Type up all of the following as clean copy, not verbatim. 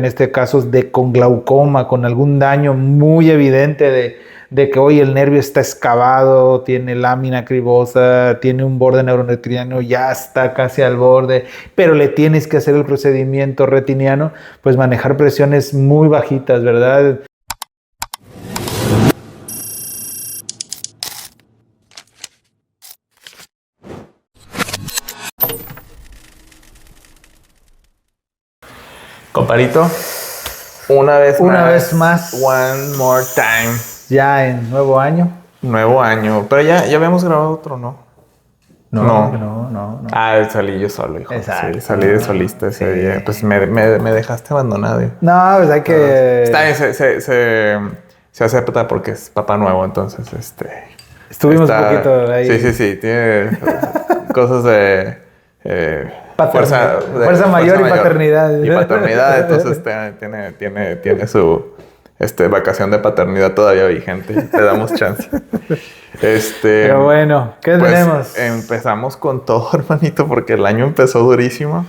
en este caso con glaucoma, con algún daño muy evidente de que hoy el nervio está excavado, tiene lámina cribosa, tiene un borde neuronetriano, ya está casi al borde, pero le tienes que hacer el procedimiento retiniano, pues manejar presiones muy bajitas, ¿verdad? Comparito, una vez más. One more time. Ya en nuevo año. Nuevo año. Pero ya habíamos grabado otro, ¿no? No. Ah, salí yo solo, hijo. Exacto. Sí, salí de solista ese día. Pues me dejaste abandonado. No, pues hay que... Está bien, se acepta porque es papá nuevo, entonces Estuvimos un poquito ahí. Sí. Tiene cosas de... fuerza mayor y paternidad. Y paternidad, entonces tiene su vacación de paternidad todavía vigente. Te damos chance. Pero bueno, ¿qué pues, tenemos? Empezamos con todo, hermanito, porque el año empezó durísimo.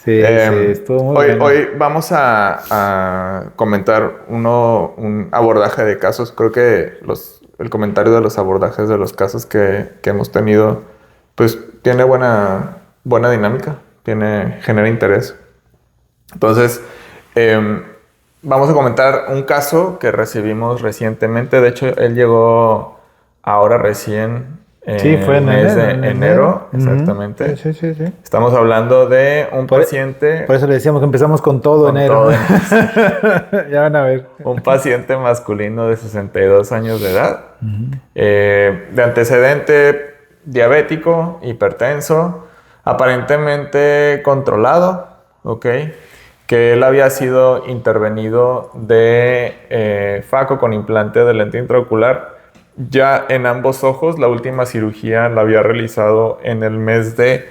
Sí, estuvo muy bueno. Hoy vamos a comentar un abordaje de casos. Creo que el comentario de los abordajes de los casos que hemos tenido, pues tiene buena dinámica, genera interés. Entonces, vamos a comentar un caso que recibimos recientemente. De hecho, él llegó ahora recién. Sí, fue en el mes de enero. enero, exactamente. Sí. Estamos hablando de un paciente... Por eso le decíamos que empezamos con todo enero. Ya van a ver. Un paciente masculino de 62 años de edad, de antecedente diabético, hipertenso, aparentemente controlado, ¿ok? Que él había sido intervenido de FACO con implante de lente intraocular. Ya en ambos ojos, la última cirugía la había realizado en el mes de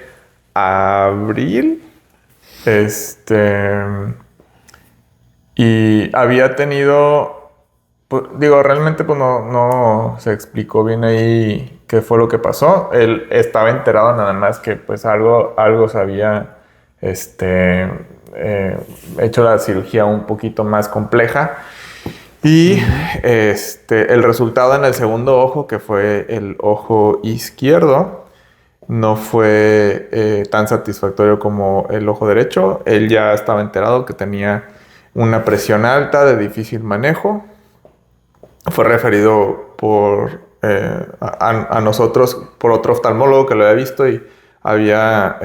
abril. Y había tenido, pues, realmente pues no se explicó bien ahí qué fue lo que pasó. Él estaba enterado nada más que pues algo se había hecho la cirugía un poquito más compleja. Y el resultado en el segundo ojo, que fue el ojo izquierdo, no fue tan satisfactorio como el ojo derecho. Él ya estaba enterado que tenía una presión alta de difícil manejo. Fue referido a nosotros por otro oftalmólogo que lo había visto y había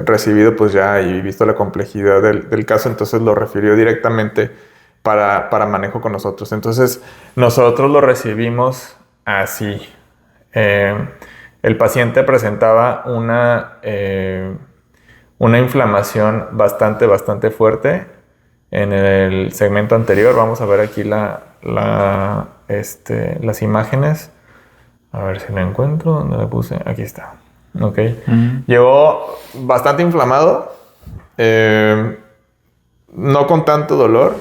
recibido pues ya y visto la complejidad del caso, entonces lo refirió directamente para manejo con nosotros. Entonces nosotros lo recibimos así. El paciente presentaba una inflamación bastante fuerte en el segmento anterior. Vamos a ver aquí las imágenes. A ver si la encuentro. ¿Dónde la puse? Aquí está. Ok. Llegó bastante inflamado. No con tanto dolor,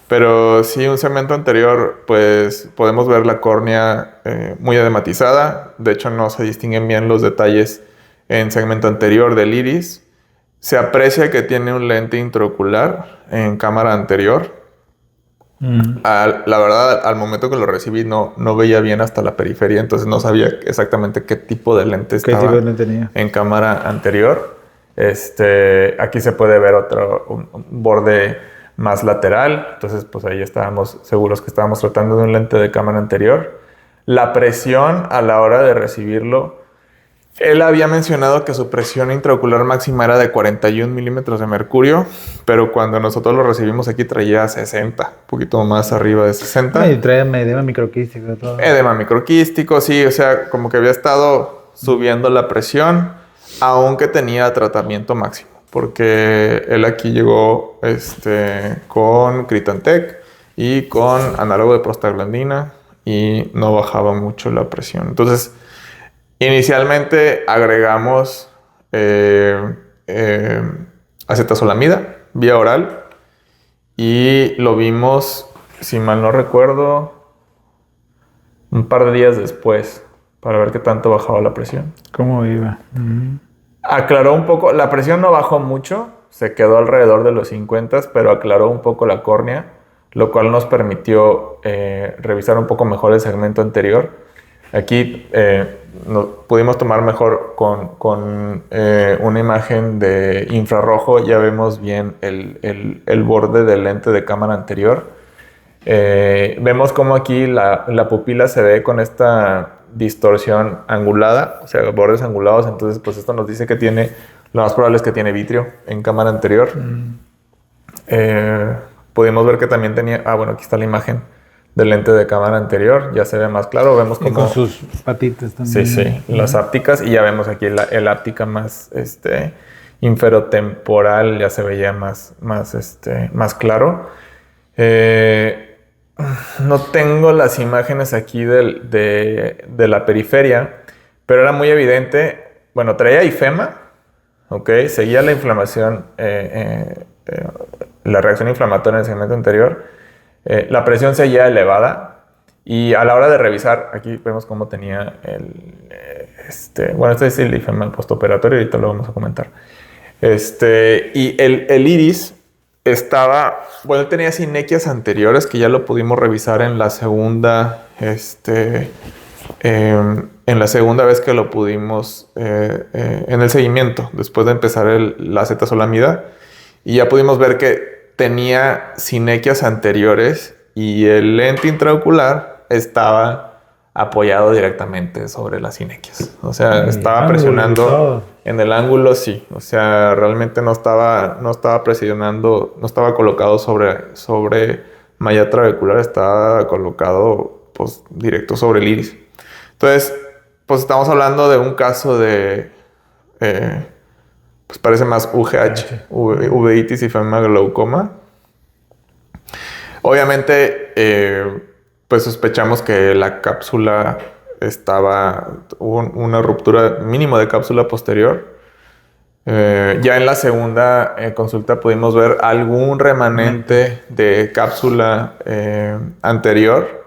pero sí un segmento anterior, pues podemos ver la córnea muy edematizada. De hecho, no se distinguen bien los detalles en segmento anterior del iris. Se aprecia que tiene un lente intraocular en cámara anterior. La verdad, al momento que lo recibí no veía bien hasta la periferia, entonces no sabía exactamente qué tipo de lente estaba en cámara anterior. Aquí se puede ver un borde más lateral, entonces pues ahí estábamos seguros que estábamos tratando de un lente de cámara anterior. La presión a la hora de recibirlo, él había mencionado que su presión intraocular máxima era de 41 milímetros de mercurio, pero cuando nosotros lo recibimos aquí traía 60, un poquito más arriba de 60. Y traía edema microquístico. Todo. Edema microquístico, sí, o sea, como que había estado subiendo la presión, aunque tenía tratamiento máximo, porque él aquí llegó con Critantec y con análogo de prostaglandina y no bajaba mucho la presión. Entonces, inicialmente agregamos acetazolamida vía oral y lo vimos, si mal no recuerdo, un par de días después para ver qué tanto bajaba la presión. ¿Cómo iba? Aclaró un poco, la presión no bajó mucho, se quedó alrededor de los 50, pero aclaró un poco la córnea, lo cual nos permitió revisar un poco mejor el segmento anterior. Aquí pudimos tomar mejor con una imagen de infrarrojo, ya vemos bien el borde del lente de cámara anterior. Vemos como aquí la pupila se ve con esta distorsión angulada, o sea, bordes angulados. Entonces, pues esto nos dice que lo más probable es que tiene vitrio en cámara anterior. Pudimos ver que también tenía, bueno, aquí está la imagen del lente de cámara anterior, ya se ve más claro, vemos como... con sus patitas también. Sí, las ápticas, y ya vemos aquí el áptica más inferotemporal, ya se veía más claro. No tengo las imágenes aquí de la periferia, pero era muy evidente. Bueno, traía ifema, ¿ok? Seguía la inflamación, la reacción inflamatoria en el segmento anterior. La presión seguía elevada y a la hora de revisar, aquí vemos cómo tenía bueno, este es el ifema postoperatorio, ahorita lo vamos a comentar. Y el iris estaba, bueno, tenía sinequias anteriores que ya lo pudimos revisar en la segunda, en la segunda vez que lo pudimos, en el seguimiento, después de empezar la acetazolamida, y ya pudimos ver que tenía sinequias anteriores y el lente intraocular estaba apoyado directamente sobre las sinequias. O sea, estaba presionando en el ángulo, sí. O sea, realmente no estaba presionando, no estaba colocado sobre malla trabecular, estaba colocado pues directo sobre el iris. Entonces, pues estamos hablando de un caso de... pues parece más UGH, uveitis y glaucoma. Obviamente, pues sospechamos que la cápsula hubo una ruptura mínimo de cápsula posterior. Ya en la segunda consulta pudimos ver algún remanente de cápsula anterior.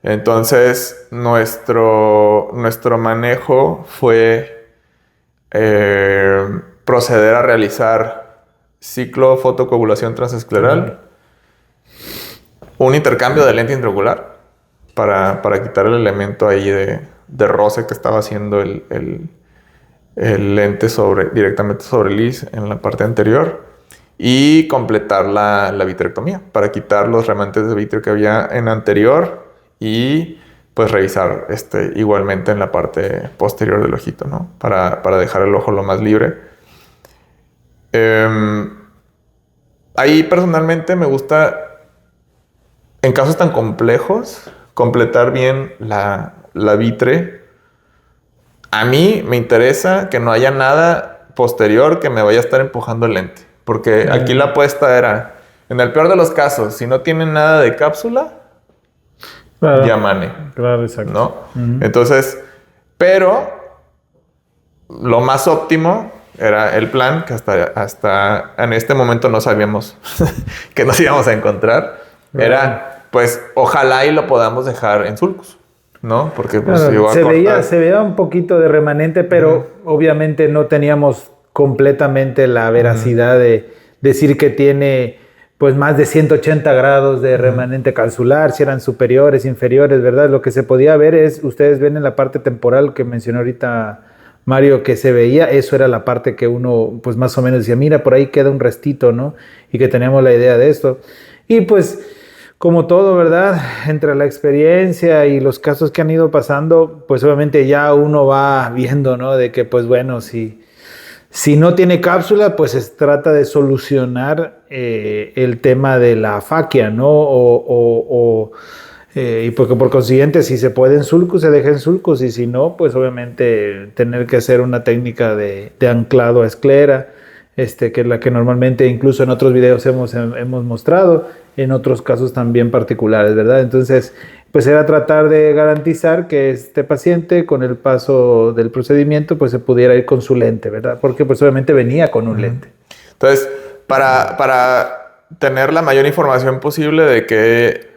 Entonces, nuestro manejo fue proceder a realizar ciclofotocoagulación transescleral, un intercambio de lente intraocular para quitar el elemento ahí de roce que estaba haciendo el lente directamente sobre el iris en la parte anterior, y completar la vitrectomía para quitar los remanentes de vitrio que había en anterior y pues revisar igualmente en la parte posterior del ojito, ¿no? Para dejar el ojo lo más libre. Ahí personalmente me gusta, en casos tan complejos, completar bien la vitre. A mí me interesa que no haya nada posterior que me vaya a estar empujando el lente, porque aquí la apuesta era, en el peor de los casos, si no tiene nada de cápsula, claro, llámane. Claro, exacto. ¿No? Entonces, pero lo más óptimo era el plan, que hasta en este momento no sabíamos que nos íbamos a encontrar. Era, pues, ojalá y lo podamos dejar en sulcus, ¿no? Porque pues claro, se veía un poquito de remanente, pero obviamente no teníamos completamente la veracidad de decir que tiene pues más de 180 grados de remanente capsular, si eran superiores, inferiores, ¿verdad? Lo que se podía ver es, ustedes ven en la parte temporal que mencionó ahorita Mario, que se veía, eso era la parte que uno pues más o menos decía, mira, por ahí queda un restito, ¿no? Y que teníamos la idea de esto. Y pues, como todo, ¿verdad? Entre la experiencia y los casos que han ido pasando, pues obviamente ya uno va viendo, ¿no? De que pues bueno, si no tiene cápsula, pues se trata de solucionar el tema de la faquia, ¿no? Y porque por consiguiente, si se puede en sulcus, se deja en sulcus, y si no, pues obviamente tener que hacer una técnica de anclado a esclera, que es la que normalmente incluso en otros videos hemos mostrado, en otros casos también particulares, ¿verdad? Entonces, pues era tratar de garantizar que este paciente con el paso del procedimiento pues se pudiera ir con su lente, ¿verdad? Porque pues obviamente venía con un lente. Entonces, para tener la mayor información posible de que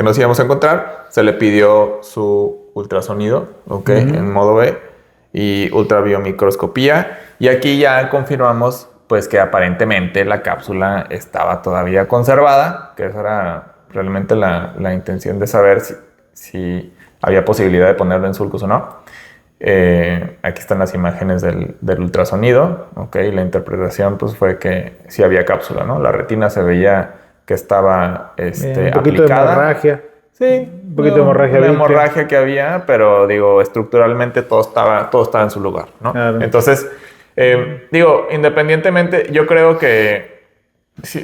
nos íbamos a encontrar, se le pidió su ultrasonido, ¿ok? En modo B. y ultrabiomicroscopía. Y aquí ya confirmamos pues que aparentemente la cápsula estaba todavía conservada, que esa era realmente la intención de saber si había posibilidad de ponerlo en sulcos o no. Aquí están las imágenes del ultrasonido, ¿okay? La interpretación pues fue que sí había cápsula, ¿no? La retina se veía que estaba un poquito aplicada. De hemorragia. Sí, un poquito de hemorragia. Una hemorragia que había, pero digo, estructuralmente todo estaba en su lugar, ¿no? Claro. Entonces, independientemente, yo creo que,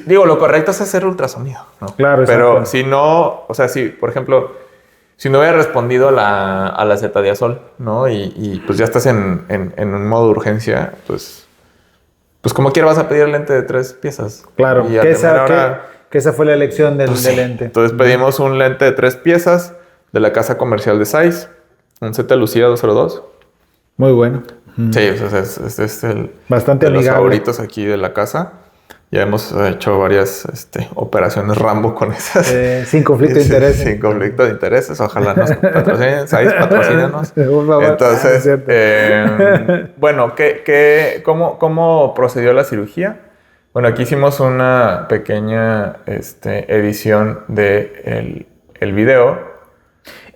lo correcto es hacer ultrasonido, ¿no? Claro, pero si no, o sea, si, por ejemplo, si no hubiera respondido a la cetadiazol, ¿no? Y pues ya estás en un modo de urgencia, pues como quiera vas a pedir el lente de 3 piezas. Claro, y que esa fue la elección del lente. Entonces pedimos un lente de 3 piezas de la casa comercial de Zeiss, un ZT Lucida 202. Muy bueno. Sí, o sea, es el bastante de los amigable. favoritos aquí de la casa. Ya hemos hecho varias operaciones Rambo con esas. Sin conflicto de intereses. Sin conflicto de intereses. Ojalá nos patrocinen. Zeiss, patrocínenos. Entonces, bueno, ¿cómo procedió la cirugía? Bueno, aquí hicimos una pequeña edición de el video.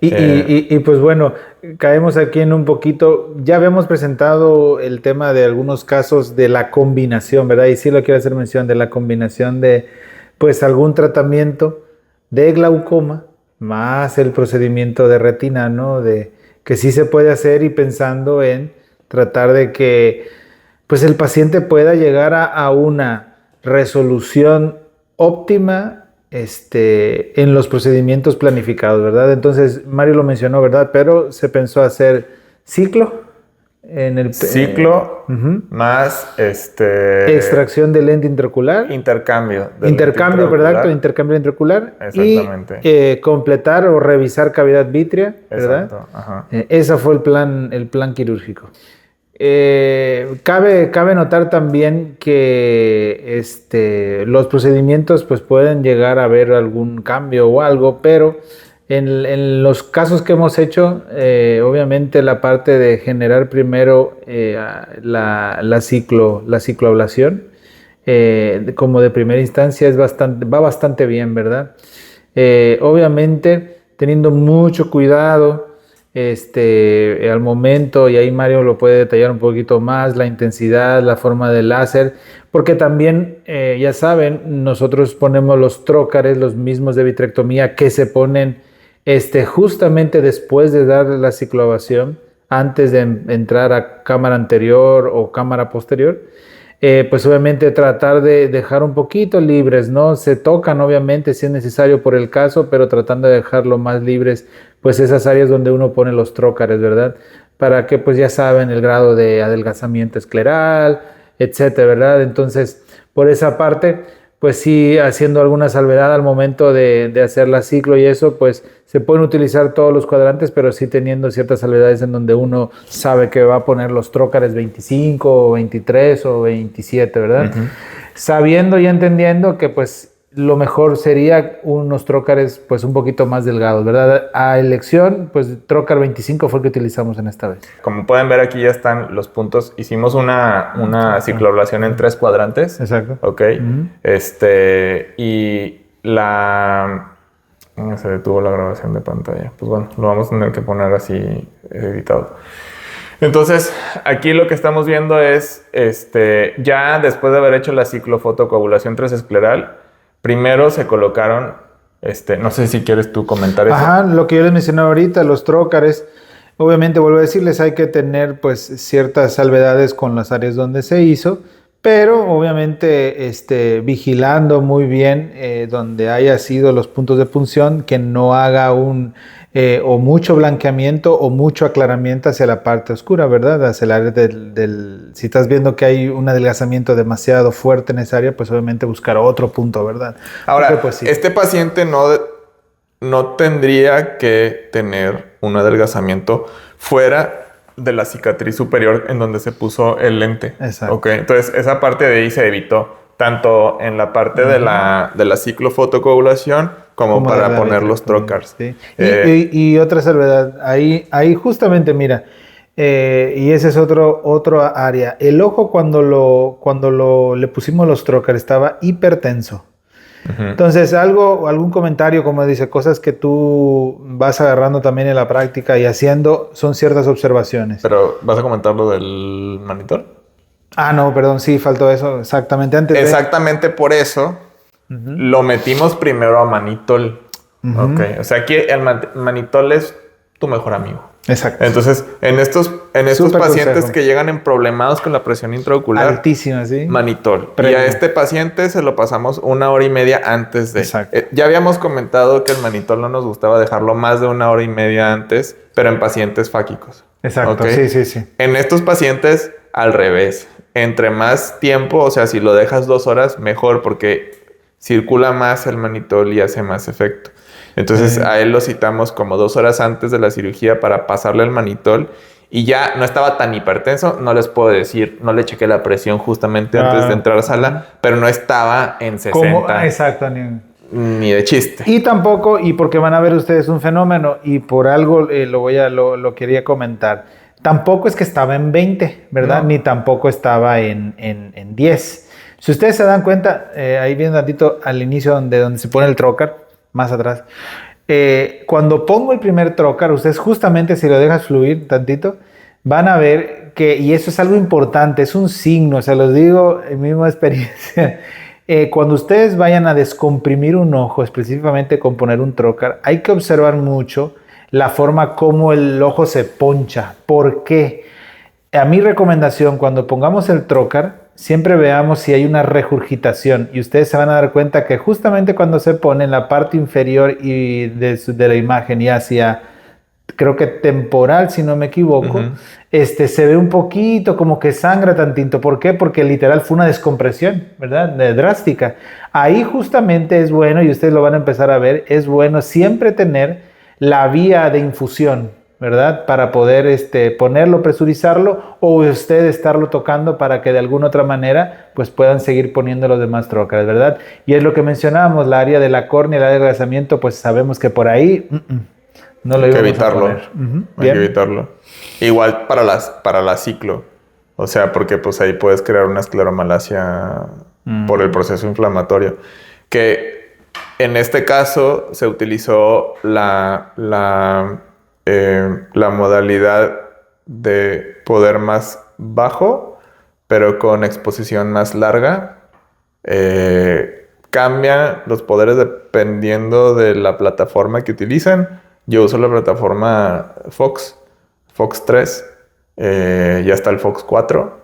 Y pues bueno, caemos aquí en un poquito, ya habíamos presentado el tema de algunos casos de la combinación, ¿verdad? Y sí lo quiero hacer mención de la combinación de pues algún tratamiento de glaucoma más el procedimiento de retina, ¿no? De que sí se puede hacer y pensando en tratar de que pues el paciente pueda llegar a una resolución óptima en los procedimientos planificados, ¿verdad? Entonces, Mario lo mencionó, ¿verdad? Pero se pensó hacer ciclo en el más extracción de lente intraocular. Intercambio, ¿verdad? Intercambio intraocular. Exactamente. Y completar o revisar cavidad vítrea, ¿verdad? Exacto. Ajá. Ese fue el plan quirúrgico. Cabe notar también que los procedimientos pues pueden llegar a haber algún cambio o algo, pero en los casos que hemos hecho, obviamente la parte de generar primero la cicloablación como de primera instancia va bastante bien, ¿verdad? Obviamente teniendo mucho cuidado al momento, y ahí Mario lo puede detallar un poquito más, la intensidad, la forma del láser, porque también, ya saben, nosotros ponemos los trócares, los mismos de vitrectomía, que se ponen justamente después de dar la cicloablación, antes de entrar a cámara anterior o cámara posterior. Pues obviamente tratar de dejar un poquito libres, ¿no? Se tocan obviamente si es necesario por el caso, pero tratando de dejarlo más libres, pues esas áreas donde uno pone los trócares, ¿verdad? Para que pues ya saben el grado de adelgazamiento escleral, etcétera, ¿verdad? Entonces, por esa parte, pues sí, haciendo alguna salvedad al momento de hacer la ciclo y eso, pues se pueden utilizar todos los cuadrantes, pero sí teniendo ciertas salvedades en donde uno sabe que va a poner los trócares 25 o 23 o 27, ¿verdad? Uh-huh. Sabiendo y entendiendo que pues lo mejor sería unos trócares pues un poquito más delgados, ¿verdad? A elección, pues trócar 25 fue el que utilizamos en esta vez. Como pueden ver, aquí ya están los puntos. Hicimos una cicloablación en 3 cuadrantes. Exacto. Ok. Uh-huh. Y se detuvo la grabación de pantalla. Pues bueno, lo vamos a tener que poner así editado. Entonces, aquí lo que estamos viendo es, ya después de haber hecho la ciclofotocoagulación transescleral, primero se colocaron, no sé si quieres tú comentar eso. Ajá, lo que yo les mencionaba ahorita, los trócares. Obviamente, vuelvo a decirles, hay que tener pues ciertas salvedades con las áreas donde se hizo, pero obviamente vigilando muy bien donde haya sido los puntos de punción, que no haga o mucho blanqueamiento o mucho aclaramiento hacia la parte oscura, ¿verdad? Hacia el área si estás viendo que hay un adelgazamiento demasiado fuerte en esa área, pues obviamente buscar otro punto, ¿verdad? Ahora, porque, pues, sí. Este paciente no tendría que tener un adelgazamiento fuera de la cicatriz superior en donde se puso el lente. Exacto. Okay. Entonces, esa parte de ahí se evitó, tanto en la parte de la ciclofotocoagulación como para poner los trócars. Sí. Y otra salvedad, ahí justamente, mira, Y ese es otro área. El ojo cuando le pusimos los trocar estaba hipertenso. Entonces, algún comentario, como dice, cosas que tú vas agarrando también en la práctica y haciendo, son ciertas observaciones. Pero, ¿vas a comentar lo del manitol? No, perdón, sí, faltó eso, exactamente. Exactamente por eso lo metimos primero a manitol. Okay. O sea, aquí el manitol es tu mejor amigo. Exacto. Entonces, en estos pacientes que llegan en problemados con la presión intraocular, altísima, ¿sí? Manitol. Y a este paciente se lo pasamos 1 hora y media antes de. Exacto. Ya habíamos comentado que el manitol no nos gustaba dejarlo más de 1 hora y media antes, pero en pacientes fáquicos. Exacto. ¿Okay? Sí. En estos pacientes, al revés. Entre más tiempo, o sea, si lo dejas 2 horas, mejor, porque circula más el manitol y hace más efecto. Entonces a él lo citamos como 2 horas antes de la cirugía para pasarle el manitol y ya no estaba tan hipertenso, no les puedo decir, no le chequé la presión justamente antes de entrar a sala, pero no estaba en 60. Exacto, ni de chiste. Y tampoco, y porque van a ver ustedes un fenómeno y por algo lo quería comentar, tampoco es que estaba en 20, ¿verdad? No. Ni tampoco estaba en 10. Si ustedes se dan cuenta, ahí viene un ratito al inicio donde se pone el trocar, más atrás. Cuando pongo el primer trocar, ustedes justamente si lo dejas fluir tantito, van a ver que, y eso es algo importante, es un signo, se los digo en mi misma experiencia. Cuando ustedes vayan a descomprimir un ojo, específicamente con poner un trocar, hay que observar mucho la forma como el ojo se poncha. ¿Por qué? A mi recomendación, cuando pongamos el trocar, siempre veamos si hay una regurgitación y ustedes se van a dar cuenta que justamente cuando se pone en la parte inferior y de la imagen y hacia, creo que temporal, si no me equivoco, se ve un poquito como que sangra tantito. ¿Por qué? Porque literal fue una descompresión, ¿verdad? Drástica. Ahí justamente es bueno, y ustedes lo van a empezar a ver, es bueno siempre tener la vía de infusión, ¿verdad? Para poder ponerlo, presurizarlo o usted estarlo tocando para que de alguna otra manera pues puedan seguir poniendo los demás trócares, ¿verdad? Y es lo que mencionábamos, la área de la córnea, el área de adelgazamiento, pues sabemos que por ahí no lo íbamos a poner. Hay que evitarlo. Igual para la ciclo, o sea, porque pues ahí puedes crear una escleromalacia por el proceso inflamatorio, que en este caso se utilizó la modalidad de poder más bajo, pero con exposición más larga. Cambian los poderes dependiendo de la plataforma que utilizan. Yo uso la plataforma Fox 3, ya está el Fox 4.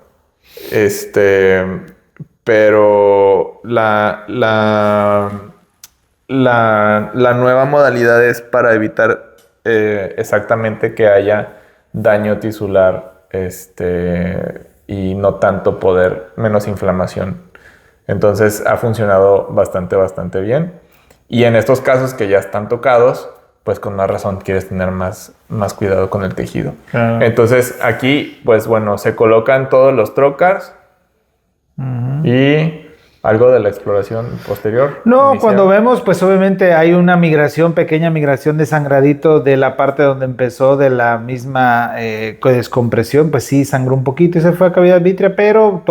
Pero la nueva modalidad es para evitar exactamente que haya daño tisular y no tanto poder, menos inflamación. Entonces ha funcionado bastante bien. Y en estos casos que ya están tocados, pues con más razón quieres tener más cuidado con el tejido. Entonces aquí, pues bueno, se colocan todos los trocars y algo de la exploración posterior. No, inicial. Cuando vemos, pues obviamente hay una pequeña migración de sangradito de la parte donde empezó de la misma descompresión, pues sí, sangró un poquito y se fue a cavidad vítrea, pero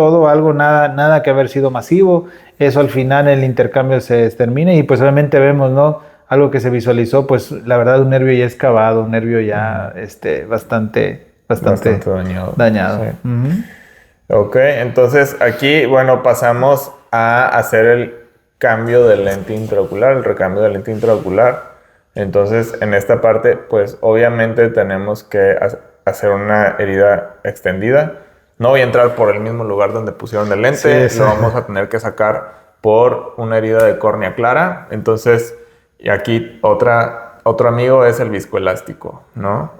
nada que haber sido masivo. Eso al final el intercambio se termina y pues obviamente vemos, ¿no? Algo que se visualizó, pues la verdad un nervio ya excavado, un nervio ya bastante dañado. Sí. Ok, entonces aquí, bueno, pasamos a hacer el cambio de lente intraocular, el recambio de lente intraocular. Entonces, en esta parte, pues obviamente tenemos que hacer una herida extendida. No voy a entrar por el mismo lugar donde pusieron el lente, lo vamos a tener que sacar por una herida de córnea clara. Entonces, y aquí otro amigo es el viscoelástico, ¿no?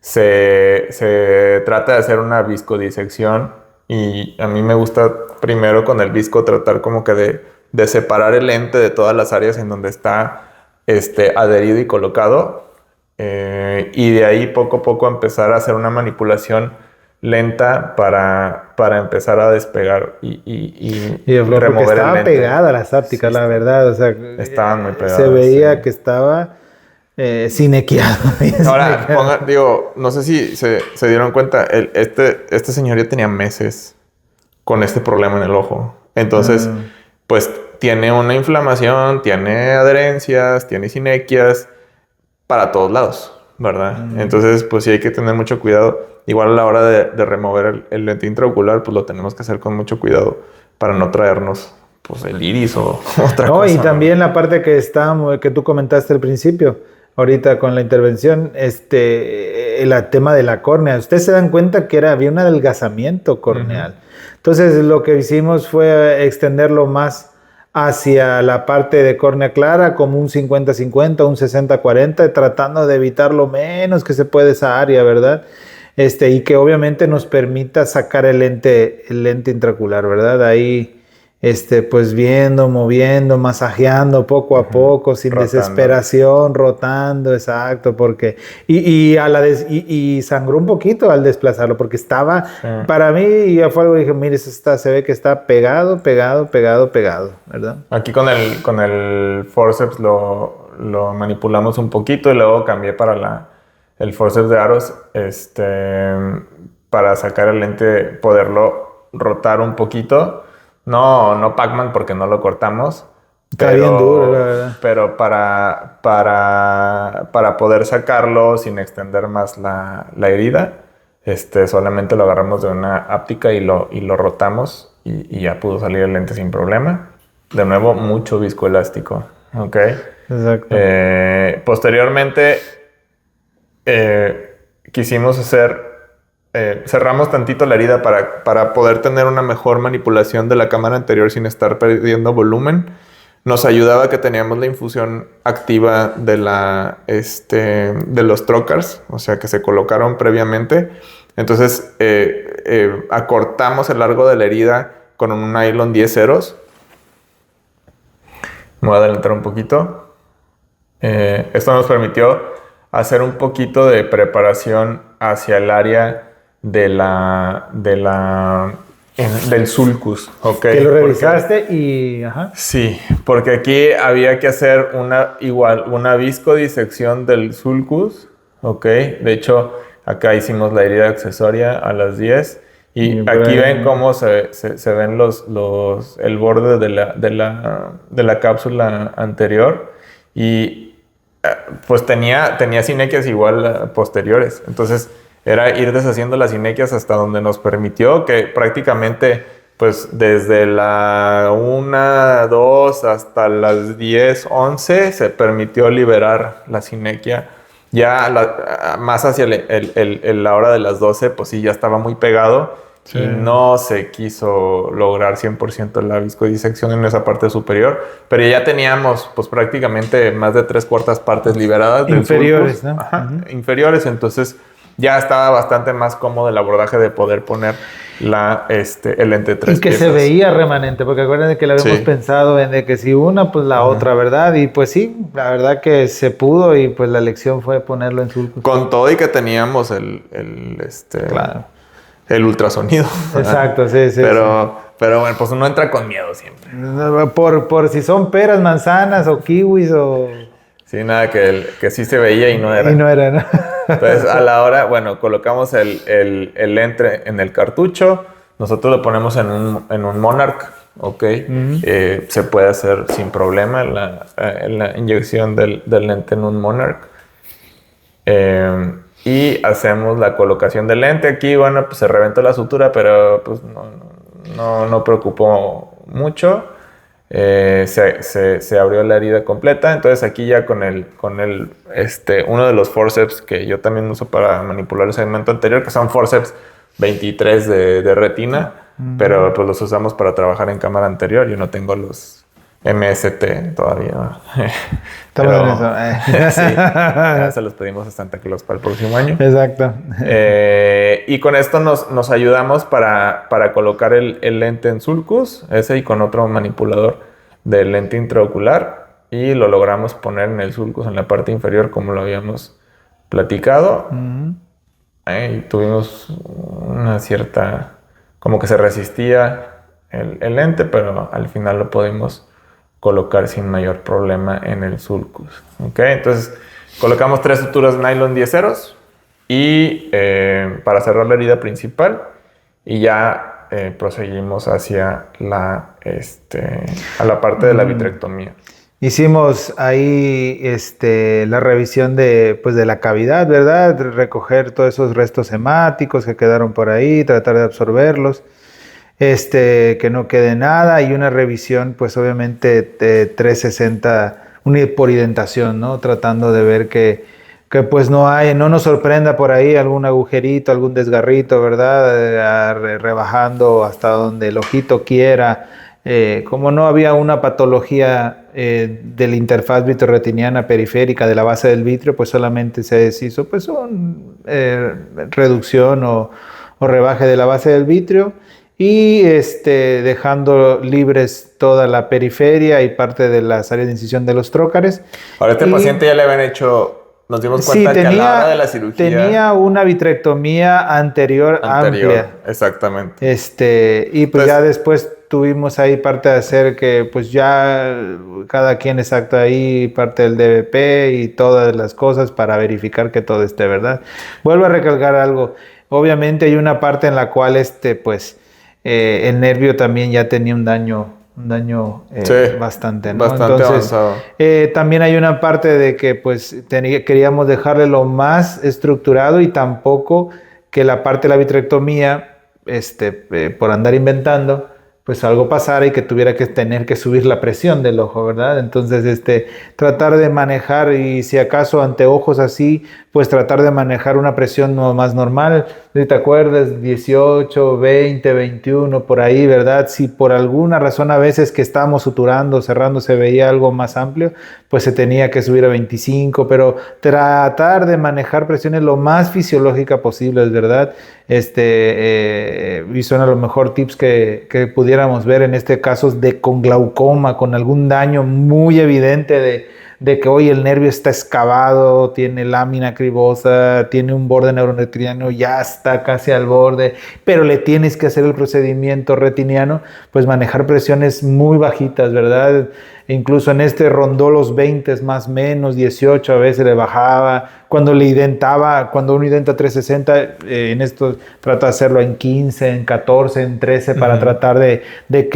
Se trata de hacer una viscodisección y a mí me gusta primero con el visco tratar como que de separar el lente de todas las áreas en donde está adherido y colocado y de ahí poco a poco empezar a hacer una manipulación lenta para empezar a despegar y remover estaba el lente. Pegada a las ápticas, la verdad, o sea, estaban muy pegadas. Se veía que estaba cinequeado. Ahora, no sé si se dieron cuenta, este señor ya tenía meses con este problema en el ojo. Entonces, pues tiene una inflamación, tiene adherencias, tiene cinequias para todos lados, ¿verdad? Entonces, pues sí hay que tener mucho cuidado. Igual a la hora de remover el lente intraocular, pues lo tenemos que hacer con mucho cuidado para no traernos pues el iris o otra cosa. Y también la parte que tú comentaste al principio, ahorita con la intervención, el tema de la córnea. Ustedes se dan cuenta que había un adelgazamiento corneal. Entonces lo que hicimos fue extenderlo más hacia la parte de córnea clara, como un 50-50, un 60-40, tratando de evitar lo menos que se puede esa área, ¿verdad? Y que obviamente nos permita sacar el lente intraocular, ¿verdad? Ahí, pues viendo, moviendo, masajeando poco a poco, sin desesperación, rotando, exacto, porque y sangró un poquito al desplazarlo, porque estaba, para mí ya fue algo, dije, mire, se ve que está pegado, ¿verdad? Aquí con el forceps lo manipulamos un poquito y luego cambié para el forceps de aros, para sacar el lente, poderlo rotar un poquito. No Pac-Man porque no lo cortamos. Está bien duro, la verdad. Pero para poder sacarlo sin extender más la herida, solamente lo agarramos de una áptica y lo rotamos y ya pudo salir el lente sin problema. De nuevo, mucho viscoelástico. ¿Ok? Exacto. Posteriormente, quisimos cerramos tantito la herida para poder tener una mejor manipulación de la cámara anterior sin estar perdiendo volumen. Nos ayudaba que teníamos la infusión activa de los trocars, o sea que se colocaron previamente. Entonces acortamos el largo de la herida con un nylon 10 ceros. Me voy a adelantar un poquito. Esto nos permitió hacer un poquito de preparación hacia el área del sulcus, ¿ok? Que lo revisaste y... Ajá. Sí, porque aquí había que hacer una viscodisección del sulcus, ¿ok? De hecho, acá hicimos la herida accesoria a las 10 y aquí ven cómo se ven el borde de la cápsula anterior y pues tenía cinequias igual posteriores. Entonces era ir deshaciendo las cinequias hasta donde nos permitió, que prácticamente pues desde la 1, 2 hasta las 10, 11 se permitió liberar la cinequia. Ya más hacia la hora de las 12 pues sí ya estaba muy pegado. Sí. Y no se quiso lograr 100% la viscodisección en esa parte superior, pero ya teníamos pues prácticamente más de 3/4 partes liberadas del inferiores, sulcus, ¿no? Inferiores, entonces ya estaba bastante más cómodo el abordaje de poder poner el lente 3 y que piezas. Se veía remanente, porque acuérdense que lo habíamos pensado en de que si una, pues la otra, ¿verdad? Y pues sí, la verdad que se pudo y pues la lección fue ponerlo en sulcus. Con todo y que teníamos claro. El ultrasonido. Exacto, sí. Pero bueno, pues uno entra con miedo siempre. Por si son peras, manzanas o kiwis o... Sí, nada, que sí se veía y no era. Y no era, ¿no? Entonces, a la hora, bueno, colocamos el lente en el cartucho. Nosotros lo ponemos en un Monarch, ¿ok? Se puede hacer sin problema la inyección del lente en un Monarch. Y hacemos la colocación del lente. Aquí, bueno, pues se reventó la sutura, pero pues no preocupó mucho. Se abrió la herida completa. Entonces aquí ya con uno de los forceps que yo también uso para manipular el segmento anterior, que son forceps 23 de retina, pero pues los usamos para trabajar en cámara anterior. Yo no tengo los MST todavía. Pero, sí, ya se los pedimos a Santa Claus para el próximo año. Exacto. Y con esto nos ayudamos para colocar el lente en sulcus, ese y con otro manipulador del lente intraocular, y lo logramos poner en el sulcus en la parte inferior como lo habíamos platicado. Y tuvimos una cierta, como que se resistía el lente, pero al final lo pudimos colocar sin mayor problema en el sulcus. ¿Okay? Entonces, Colocamos 3 suturas de nylon 10 ceros y para cerrar la herida principal y ya proseguimos hacia a la parte de la vitrectomía. Hicimos ahí la revisión de la cavidad, ¿verdad? Recoger todos esos restos hemáticos que quedaron por ahí, tratar de absorberlos, que no quede nada, y una revisión, pues obviamente de 360, por identación, ¿no? Tratando de ver que pues no nos sorprenda por ahí algún agujerito, algún desgarrito, ¿verdad? Rebajando hasta donde el ojito quiera. Como no había una patología de la interfaz vitreoretiniana periférica de la base del vitrio, pues solamente se deshizo pues una reducción o rebaje de la base del vitrio y dejando libres toda la periferia y parte de las áreas de incisión de los trócares. Ahora paciente ya le habían hecho... Nos dimos cuenta que a la hora de la cirugía... Tenía una vitrectomía anterior amplia. Exactamente. Y pues ya después tuvimos ahí parte de hacer que pues ya cada quien exacto ahí, parte del DBP y todas las cosas para verificar que todo esté, ¿verdad? Vuelvo a recalcar algo. Obviamente hay una parte en la cual el nervio también ya tenía un daño sí, bastante, ¿no? Bastante avanzado. También hay una parte de que pues queríamos dejarle lo más estructurado y tampoco que la parte de la vitrectomía, por andar inventando, pues algo pasara y que tuviera que tener que subir la presión del ojo, ¿verdad? Entonces, tratar de manejar, y si acaso anteojos así, pues tratar de manejar una presión más normal. Si te acuerdas, 18, 20, 21, por ahí, ¿verdad? Si por alguna razón a veces que estábamos suturando, cerrando, se veía algo más amplio, pues se tenía que subir a 25, pero tratar de manejar presiones lo más fisiológica posible, ¿verdad? Y son a lo mejor tips que pudiéramos ver en este caso con glaucoma, con algún daño muy evidente de que hoy el nervio está excavado, tiene lámina cribosa, tiene un borde neuronetriano, ya está casi al borde, pero le tienes que hacer el procedimiento retiniano, pues manejar presiones muy bajitas, ¿verdad? Incluso en rondó los 20 más menos, 18 a veces le bajaba. Cuando uno identa 360, en esto trata de hacerlo en 15, en 14, en 13 para tratar de ver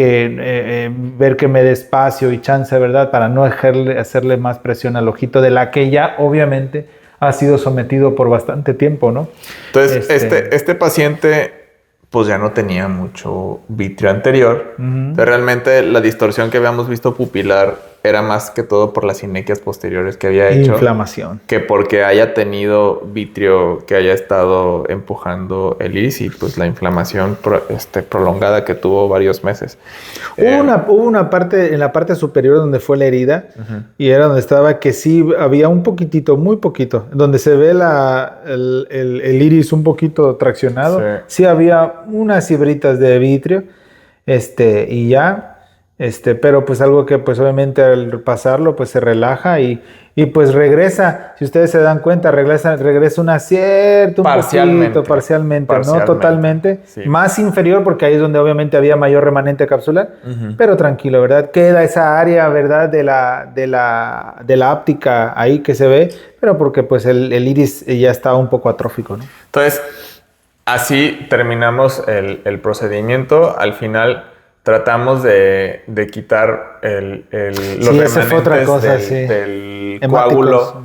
que me dé espacio y chance, ¿verdad? Para no hacerle más presión al ojito de la que ya obviamente ha sido sometido por bastante tiempo, ¿no? Entonces, este paciente pues ya no tenía mucho vitrio anterior. Entonces, realmente la distorsión que habíamos visto pupilar era más que todo por las sinequias posteriores que había hecho. Inflamación. Que porque haya tenido vitrio que haya estado empujando el iris y pues la inflamación prolongada que tuvo varios meses. Hubo una parte en la parte superior donde fue la herida y era donde estaba que sí había un poquitito, muy poquito, donde se ve el iris un poquito traccionado. Sí había unas hibritas de vitrio y ya. Pero pues algo que pues obviamente al pasarlo pues se relaja y pues regresa, si ustedes se dan cuenta, regresa una cierta, parcialmente, no totalmente, sí. Más inferior porque ahí es donde obviamente había mayor remanente capsular, pero tranquilo, ¿verdad? Queda esa área, ¿verdad? De la áptica ahí que se ve, pero porque pues el iris ya está un poco atrófico, ¿no? Entonces, así terminamos el procedimiento. Al final tratamos de quitar los remanentes del coágulo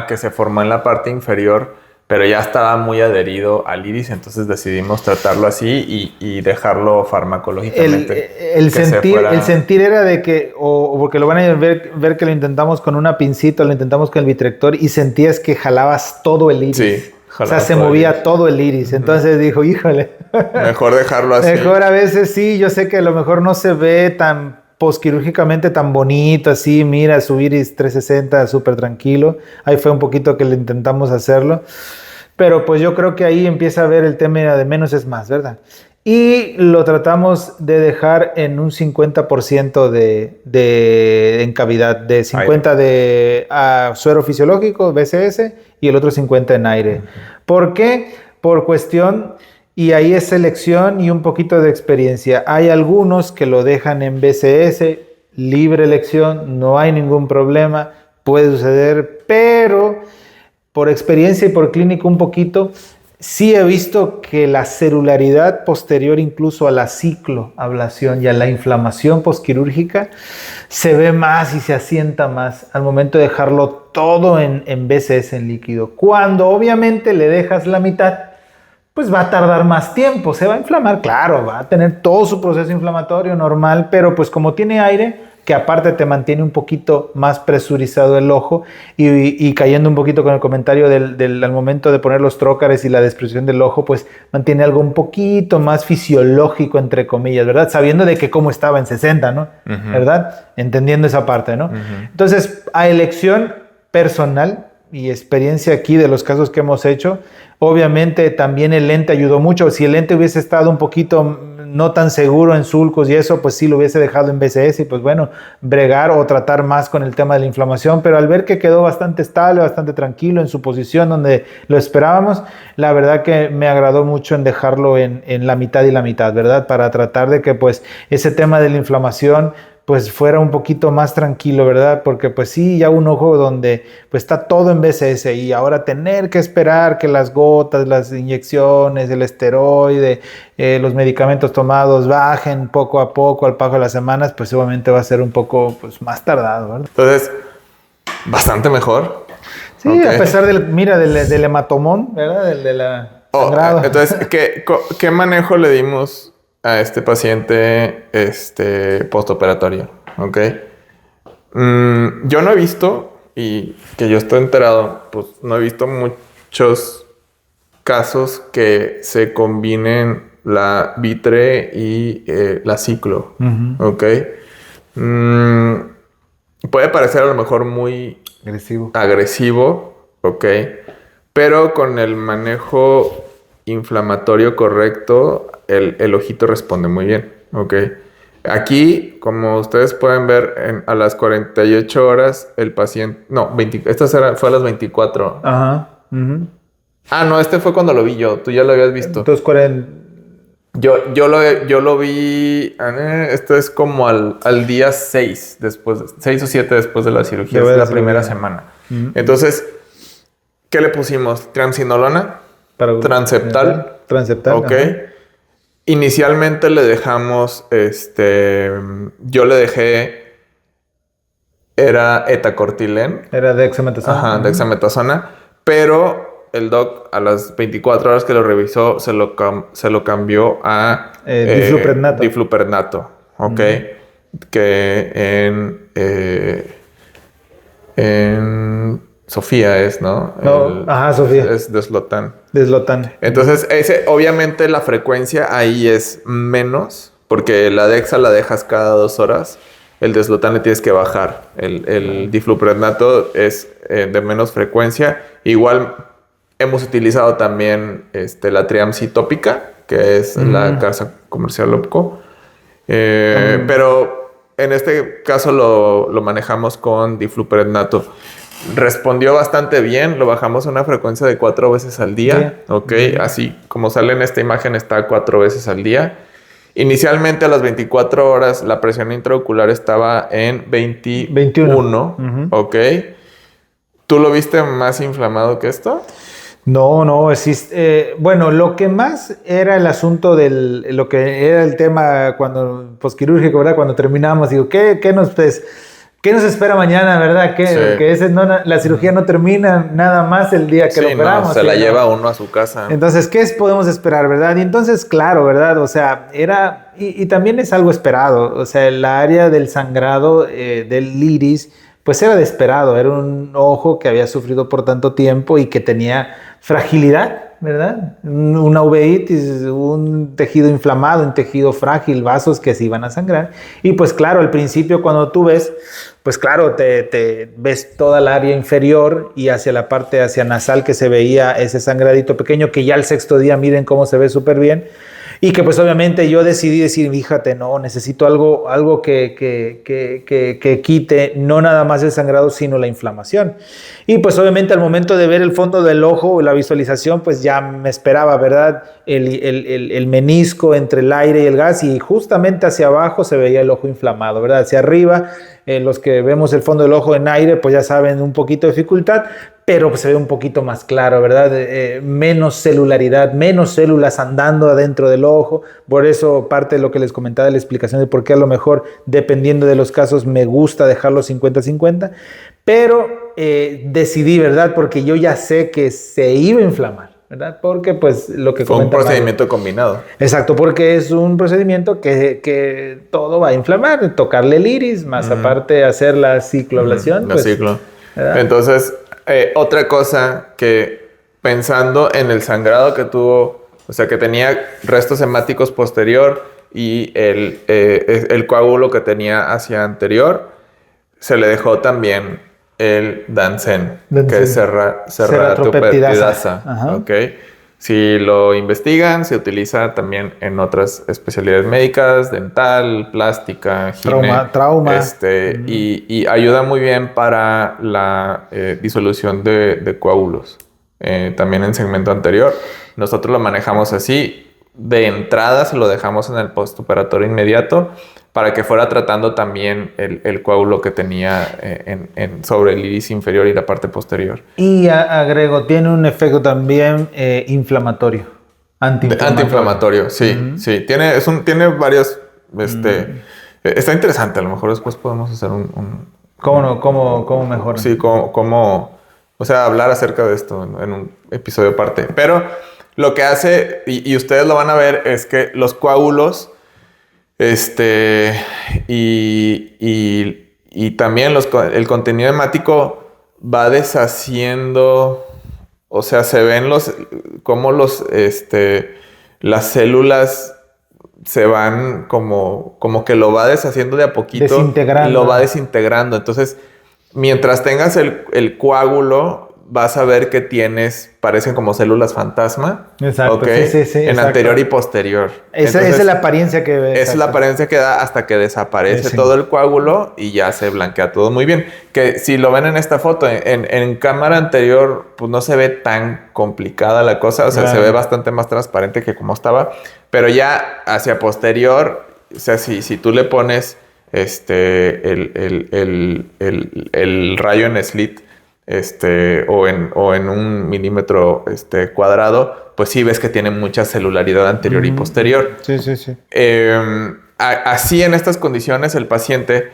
que se formó en la parte inferior, pero ya estaba muy adherido al iris, entonces decidimos tratarlo así y dejarlo farmacológicamente. El sentir era de que, o porque lo van a ver que lo intentamos con una pincita, lo intentamos con el vitrector y sentías que jalabas todo el iris. Sí. O sea, se movía todo el iris. Entonces dijo, híjole. Mejor dejarlo así. Mejor a veces sí. Yo sé que a lo mejor no se ve tan posquirúrgicamente tan bonito así. Mira, su iris 360 súper tranquilo. Ahí fue un poquito que le intentamos hacerlo. Pero pues yo creo que ahí empieza a ver el tema de menos es más, ¿verdad? Y lo tratamos de dejar en un 50% en cavidad, de 50 de suero fisiológico, BCS, y el otro 50 en aire. ¿Por qué? Por cuestión, y ahí es selección y un poquito de experiencia. Hay algunos que lo dejan en BCS, libre elección, no hay ningún problema, puede suceder, pero por experiencia y por clínico un poquito, sí he visto que la celularidad posterior incluso a la cicloablación y a la inflamación postquirúrgica se ve más y se asienta más al momento de dejarlo todo en BCS, en líquido. Cuando obviamente le dejas la mitad, pues va a tardar más tiempo, se va a inflamar, claro, va a tener todo su proceso inflamatorio normal, pero pues como tiene aire, que aparte te mantiene un poquito más presurizado el ojo y cayendo un poquito con el comentario al momento de poner los trócares y la despresión del ojo, pues mantiene algo un poquito más fisiológico, entre comillas, ¿verdad? Sabiendo de que cómo estaba en 60, ¿no? Uh-huh. ¿Verdad? Entendiendo esa parte, ¿no? Uh-huh. Entonces, a elección personal y experiencia aquí de los casos que hemos hecho, obviamente también el lente ayudó mucho. Si el lente hubiese estado un poquito no tan seguro en sulcos y eso, pues sí lo hubiese dejado en BCS y pues bueno, bregar o tratar más con el tema de la inflamación, pero al ver que quedó bastante estable, bastante tranquilo en su posición donde lo esperábamos, la verdad que me agradó mucho en dejarlo en la mitad y la mitad, ¿verdad? Para tratar de que pues ese tema de la inflamación pues fuera un poquito más tranquilo, ¿verdad? Porque pues sí, ya un ojo donde pues está todo en BCS y ahora tener que esperar que las gotas, las inyecciones, el esteroide, los medicamentos tomados bajen poco a poco al paso de las semanas, pues obviamente va a ser un poco pues más tardado, ¿verdad? Entonces, bastante mejor. Sí, okay. A pesar del hematomón, ¿verdad? De la sangrado. Entonces, ¿qué manejo le dimos a este paciente postoperatorio? ¿Ok? Yo no he visto, y que yo estoy enterado, pues no he visto muchos casos que se combinen la vitre y la ciclo. Uh-huh. ¿Ok? Puede parecer a lo mejor muy agresivo, ¿ok? Pero con el manejo inflamatorio correcto, el ojito responde muy bien, ¿ok? Aquí, como ustedes pueden ver, a las 48 horas, el paciente... No, fue a las 24. Ajá. Uh-huh. Ah, no, fue cuando lo vi yo. Tú ya lo habías visto. Entonces, Yo lo vi... Esto es como al día 6, 6 o 7 después de la cirugía. Es la primera semana. Uh-huh. Entonces, ¿qué le pusimos? Triamcinolona, transeptal. Ok. Ajá. Inicialmente le dejamos, yo le dejé, era etacortilén. Era dexametasona. Ajá, dexametasona. Pero el doc a las 24 horas que lo revisó se lo cambió a diflupernato. Diflupernato, ok. Que en Sofía es, ¿no? Sofía. Es Deslotán. Entonces, obviamente la frecuencia ahí es menos, porque la Dexa la dejas cada 2 horas. El Deslotán le tienes que bajar. El diflupernato es de menos frecuencia. Igual hemos utilizado también la Triamci tópica, que es la casa comercial Opco. Pero en este caso lo manejamos con diflupernato. Respondió bastante bien, lo bajamos a una frecuencia de 4 veces al día, ok, así como sale en esta imagen está 4 veces al día. Inicialmente a las 24 horas la presión intraocular estaba en 21. Ok. ¿Tú lo viste más inflamado que esto? No, existe. Bueno, lo que más era el asunto lo que era el tema cuando posquirúrgico, ¿verdad? Cuando terminamos, digo, ¿qué nos espera mañana, verdad? La cirugía no termina nada más el día que lo operamos. No, se la lleva uno a su casa. Entonces, ¿qué podemos esperar, verdad? Y entonces, claro, ¿verdad? O sea, era... Y también es algo esperado. O sea, el área del sangrado del iris, pues era de esperado. Era un ojo que había sufrido por tanto tiempo y que tenía fragilidad, ¿verdad? Una uveitis, un tejido inflamado, un tejido frágil, vasos que se iban a sangrar. Y pues claro, al principio cuando tú ves, pues claro, te ves toda el área inferior y hacia la parte hacia nasal que se veía ese sangradito pequeño que ya al 6º día, miren cómo se ve súper bien. Y que pues obviamente yo decidí decir, fíjate, no, necesito algo que quite no nada más el sangrado, sino la inflamación. Y pues obviamente al momento de ver el fondo del ojo, la visualización, pues ya me esperaba, ¿verdad? El menisco entre el aire y el gas, y justamente hacia abajo se veía el ojo inflamado, ¿verdad? Hacia arriba, los que vemos el fondo del ojo en aire, pues ya saben, un poquito de dificultad, pero pues se ve un poquito más claro, ¿verdad? Menos celularidad, menos células andando adentro del ojo. Por eso parte de lo que les comentaba de la explicación de por qué a lo mejor, dependiendo de los casos, me gusta dejarlo 50-50. Pero decidí, ¿verdad? Porque yo ya sé que se iba a inflamar, ¿verdad? Porque pues lo que fue un procedimiento combinado. Exacto, porque es un procedimiento que todo va a inflamar, tocarle el iris, más aparte hacer la cicloablación. La ciclo. ¿Verdad? Entonces, otra cosa que pensando en el sangrado que tuvo, o sea, que tenía restos hemáticos posterior y el coágulo que tenía hacia anterior, se le dejó también el Dansen, que es ceratopeptidasa. Okay. Si lo investigan, se utiliza también en otras especialidades médicas, dental, plástica, trauma. Y ayuda muy bien para la disolución de coágulos. También en segmento anterior. Nosotros lo manejamos así. De entrada se lo dejamos en el postoperatorio inmediato para que fuera tratando también el coágulo que tenía sobre el iris inferior y la parte posterior. Y agrego, tiene un efecto también antiinflamatorio. Antiinflamatorio, sí, sí. Tiene varios, está interesante, a lo mejor después podemos hacer un ¿Cómo mejor? Sí, o sea, hablar acerca de esto en un episodio aparte. Pero lo que hace, y ustedes lo van a ver, es que los coágulos, y también el contenido hemático va deshaciendo, o sea, se ven cómo las células se van como que lo va deshaciendo de a poquito. Desintegrando. Lo va desintegrando. Entonces, mientras tengas el coágulo, vas a ver que parecen como células fantasma. Exacto, ¿okay? sí, En exacto. anterior y posterior. Esa es la apariencia que ves. Esa es la apariencia que da hasta que desaparece todo el coágulo y ya se blanquea todo muy bien. Que si lo ven en esta foto, en cámara anterior, pues no se ve tan complicada la cosa. O sea, se ve bastante más transparente que como estaba. Pero ya hacia posterior, o sea, si tú le pones el rayo en slit, o en un milímetro cuadrado, pues sí ves que tiene mucha celularidad anterior y posterior. Sí. Así, en estas condiciones, el paciente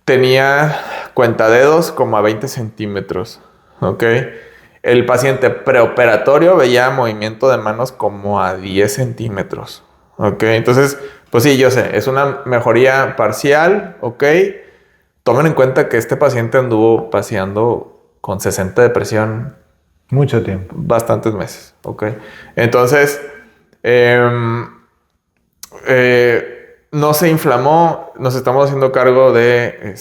tenía cuentadedos como a 20 centímetros. ¿Ok? El paciente preoperatorio veía movimiento de manos como a 10 centímetros. ¿Ok? Entonces, pues sí, yo sé, es una mejoría parcial. ¿Ok? Tomen en cuenta que este paciente anduvo paseando con 60 de presión. Mucho tiempo. Bastantes meses, ¿ok? Entonces, no se inflamó. Nos estamos haciendo cargo de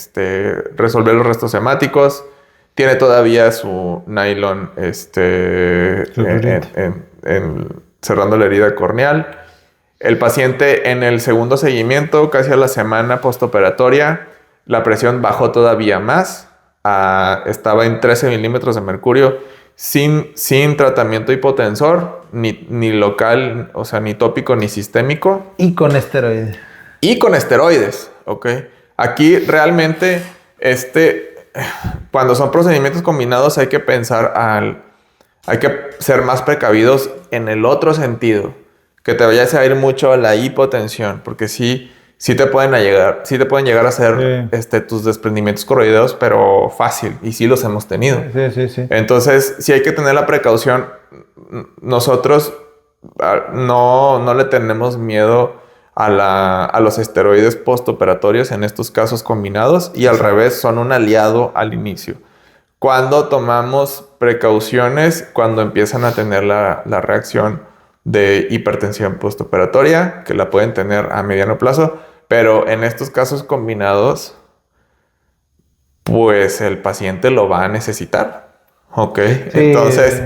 resolver los restos hemáticos. Tiene todavía su nylon cerrando la herida corneal. El paciente en el segundo seguimiento, casi a la semana postoperatoria, la presión bajó todavía más. Estaba en 13 milímetros de mercurio sin tratamiento hipotensor, ni local, o sea, ni tópico ni sistémico. Y con esteroides. ¿Ok? Aquí realmente, cuando son procedimientos combinados hay que hay que ser más precavidos en el otro sentido, que te vayas a ir mucho a la hipotensión, porque sí te pueden llegar a hacer tus desprendimientos coroideos, pero fácil, y sí los hemos tenido. Sí. Entonces, sí hay que tener la precaución. Nosotros no le tenemos miedo a los esteroides postoperatorios en estos casos combinados, y al revés, son un aliado al inicio. Cuando tomamos precauciones, cuando empiezan a tener la reacción de hipertensión postoperatoria, que la pueden tener a mediano plazo, pero en estos casos combinados, pues el paciente lo va a necesitar. Ok, Sí. entonces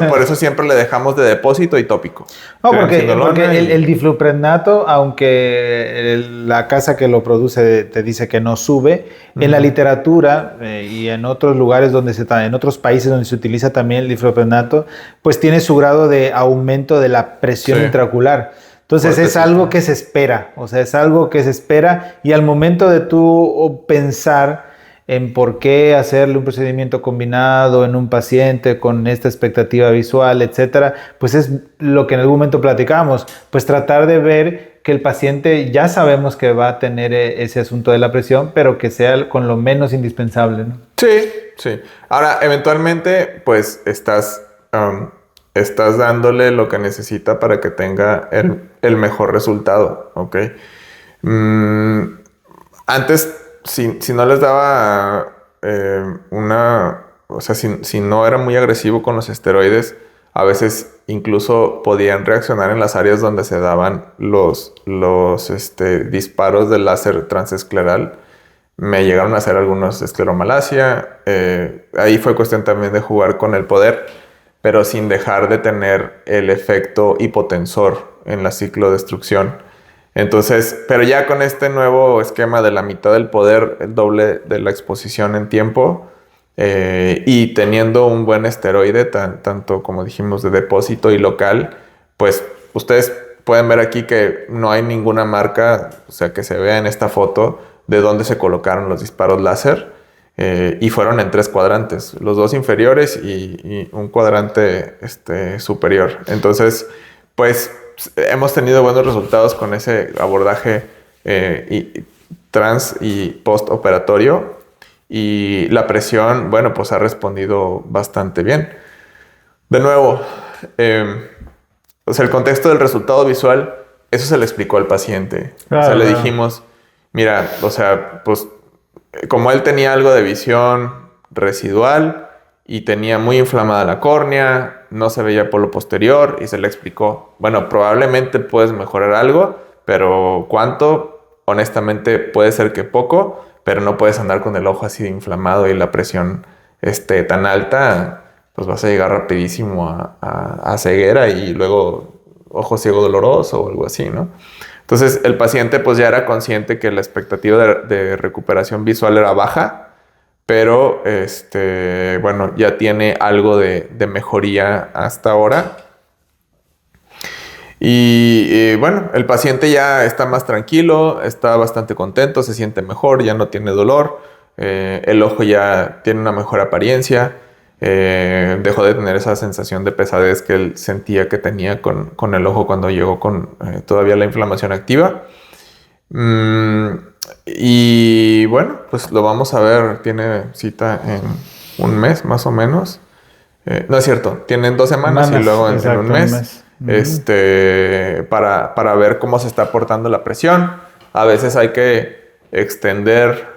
por eso siempre le dejamos de depósito y tópico. No, porque el difluprednato, aunque la casa que lo produce te dice que no sube, en la literatura y en otros lugares en otros países donde se utiliza también el difluprednato, pues tiene su grado de aumento de la presión intraocular. Entonces es algo que se espera, o sea, es algo que se espera, y al momento de tú pensar en por qué hacerle un procedimiento combinado en un paciente con esta expectativa visual, etcétera, pues es lo que en algún momento platicamos, pues tratar de ver que el paciente ya sabemos que va a tener ese asunto de la presión, pero que sea con lo menos indispensable, ¿no? Sí, sí. Ahora, eventualmente, pues estás dándole lo que necesita para que tenga el mejor resultado, ¿ok? Antes, si no les daba o sea, si no era muy agresivo con los esteroides, a veces incluso podían reaccionar en las áreas donde se daban los disparos del láser transescleral. Me llegaron a hacer algunos de escleromalacia. Ahí fue cuestión también de jugar con el poder, pero sin dejar de tener el efecto hipotensor en la ciclodestrucción. Entonces, pero ya con este nuevo esquema de la mitad del poder, el doble de la exposición en tiempo, y teniendo un buen esteroide, tanto como dijimos de depósito y local, pues ustedes pueden ver aquí que no hay ninguna marca, o sea, que se vea en esta foto de dónde se colocaron los disparos láser, y fueron en 3 cuadrantes, los 2 inferiores y un cuadrante superior. Entonces, pues hemos tenido buenos resultados con ese abordaje trans y postoperatorio, y la presión, bueno, pues ha respondido bastante bien. De nuevo, o sea, el contexto del resultado visual, eso se le explicó al paciente. Claro, o sea, le dijimos, mira, o sea, pues como él tenía algo de visión residual y tenía muy inflamada la córnea, no se veía por lo posterior, y se le explicó, bueno, probablemente puedes mejorar algo, pero ¿cuánto? Honestamente puede ser que poco, pero no puedes andar con el ojo así de inflamado y la presión tan alta, pues vas a llegar rapidísimo a ceguera y luego ojo ciego doloroso o algo así, ¿no? Entonces el paciente pues ya era consciente que la expectativa de recuperación visual era baja, pero bueno, ya tiene algo de mejoría hasta ahora. Y bueno, el paciente ya está más tranquilo, está bastante contento, se siente mejor, ya no tiene dolor, el ojo ya tiene una mejor apariencia, dejó de tener esa sensación de pesadez que él sentía que tenía con el ojo cuando llegó con todavía la inflamación activa. Y bueno, pues lo vamos a ver, tiene cita en un mes más o menos. No es cierto, tienen 2 semanas y luego en un mes. Para ver cómo se está portando la presión. A veces hay que extender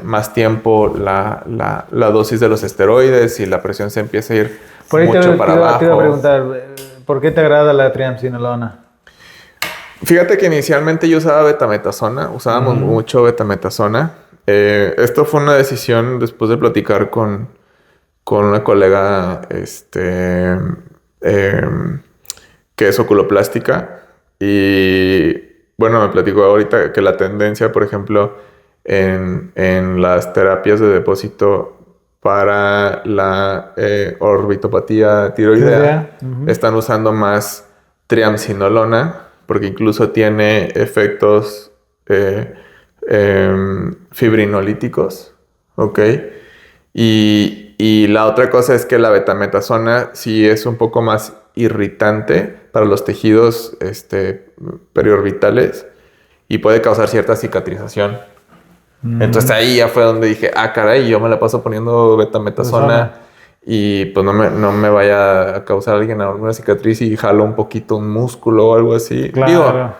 más tiempo la dosis de los esteroides y la presión se empieza a ir mucho para abajo. Te iba a preguntar, ¿por qué te agrada la triamcinolona? Fíjate que inicialmente yo usaba betametasona, usábamos mucho betametasona. Esto fue una decisión después de platicar con una colega que es oculoplástica, y bueno, me platicó ahorita que la tendencia, por ejemplo, en las terapias de depósito para la orbitopatía tiroidea, están usando más triamcinolona, porque incluso tiene efectos fibrinolíticos, ¿ok? Y la otra cosa es que la betametasona sí es un poco más irritante para los tejidos periorbitales y puede causar cierta cicatrización. Entonces ahí ya fue donde dije, caray, yo me la paso poniendo betametasona y pues no me vaya a causar alguien alguna cicatriz y jalo un poquito un músculo o algo así. Claro. Digo,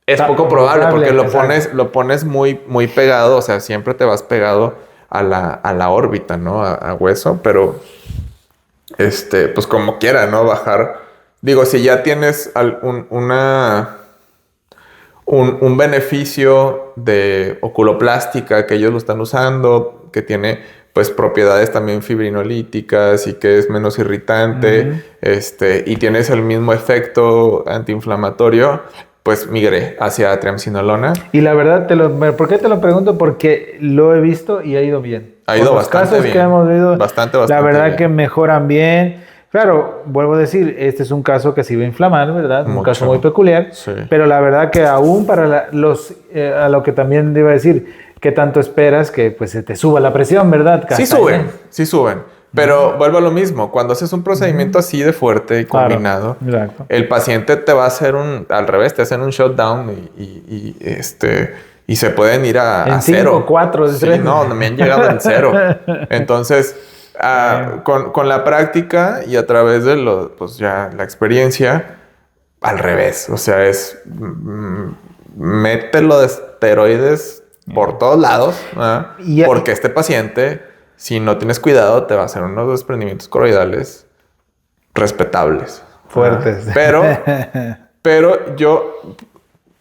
es poco probable porque lo pones muy, muy pegado, o sea, siempre te vas pegado a la órbita, ¿no? A hueso, pero pues como quiera, ¿no? Bajar. Digo, si ya tienes un beneficio de oculoplástica que ellos lo están usando, que tiene pues propiedades también fibrinolíticas y que es menos irritante, y tienes el mismo efecto antiinflamatorio, pues migré hacia triamcinolona. Y la verdad, ¿por qué te lo pregunto? Porque lo he visto y ha ido bien. Ha ido bastante bien. Los casos que hemos visto, bastante la verdad bien. Que mejoran bien. Claro, vuelvo a decir, este es un caso que se iba a inflamar, ¿verdad? Mucho. Un caso muy peculiar. Sí. Pero la verdad que aún para a lo que también iba a decir, ¿qué tanto esperas que pues se te suba la presión, verdad? Sí suben. Pero vuelvo a lo mismo. Cuando haces un procedimiento así de fuerte y combinado, claro, el paciente te va a hacer al revés, te hacen un shutdown y se pueden ir a 0. 4, sí, no, me han llegado en 0. Entonces, con la práctica y a través de pues ya la experiencia, al revés. O sea, es mételo de esteroides por todos lados, porque este paciente, si no tienes cuidado, te va a hacer unos desprendimientos coroidales respetables. Fuertes. Pero